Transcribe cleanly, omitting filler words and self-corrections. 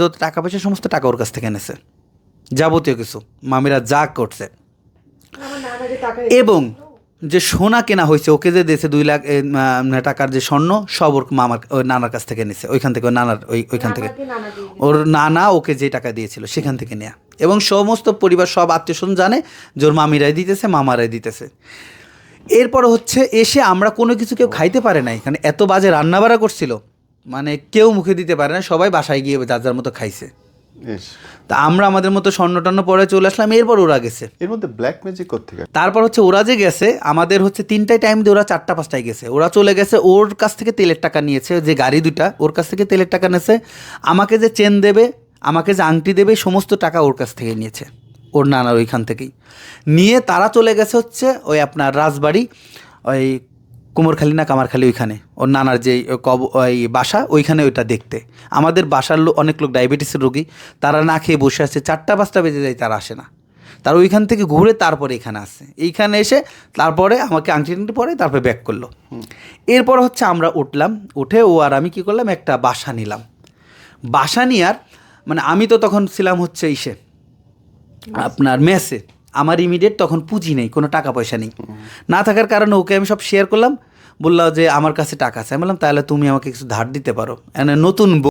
যত টাকা পয়সা সমস্ত টাকা ওর কাছ থেকে এনেছে, যাবতীয় কিছু মামিরা যা করছে। এবং যে সোনা কেনা হয়েছে ওকে যে দিয়েছে 2 লাখ টাকার যে স্বর্ণ, সব ওর মামার ওই নানার কাছ থেকে নিছে, ওইখান থেকে ওই নানার ওইখান থেকে ওর নানা ওকে যে টাকা দিয়েছিল সেখান থেকে নেয়া। এবং সমস্ত পরিবার সব আত্মীয় স্বজন জানে যে ওর মামিরাই দিতেছে, মামারাই দিতেছে। এরপর হচ্ছে এসে আমরা কোনো কিছু কেউ খাইতে পারে না, এখানে এত বাজে রান্নাবাড়া করছিল, মানে কেউ মুখে দিতে পারে না, সবাই বাসায় গিয়ে যার যার মতো খাইছে। তা আমরা আমাদের মতো স্বর্ণ টন্ন পরে চলে আসলাম। এরপর ওরা গেছে। এর মধ্যে ব্ল্যাক ম্যাজিক কোত্থেকে? তারপর হচ্ছে ওরা যে গেছে, আমাদের হচ্ছে 3টায় টাইম দিয়ে ওরা 4টা 5টায় গেছে। ওরা চলে গেছে, ওর কাছ থেকে তেলের টাকা নিয়েছে, যে গাড়ি 2টা ওর কাছ থেকে তেলের টাকা নিয়েছে। আমাকে যে চেন দেবে, আমাকে যে আংটি দেবে, সমস্ত টাকা ওর কাছ থেকে নিয়েছে, ওর নানার ওইখান থেকেই নিয়ে তারা চলে গেছে হচ্ছে ওই আপনার রাজবাড়ি, ওই কুমোরখালী না কামারখালী, ওইখানে ওর নানার যে ওই বাসা, ওইখানে ওইটা দেখতে। আমাদের বাসার অনেক লোক ডায়াবেটিসের রোগী, তারা না খেয়ে বসে আছে, 4টা 5টা বেজে যায়, তারা আসে না। তার ওইখান থেকে ঘুরে তারপরে এখানে আসে, এইখানে এসে তারপরে আমাকে আংটি পরে তারপরে ব্যাক করলো। এরপর হচ্ছে আমরা উঠলাম, উঠে ও আর আমি কী করলাম, একটা বাসা নিলাম। বাসা নেওয়ার মানে আমি তো তখন ছিলাম হচ্ছে ইসে আপনার মেসে, আমার ইমিডিয়েট তখন পুঁজি নেই, কোনো টাকা পয়সা নেই। না থাকার কারণে ওকে আমি সব শেয়ার করলাম, বললাম যে আমার কাছে টাকা আছে। আমি বললাম তাহলে তুমি আমাকে কিছু ধার দিতে পারো, নতুন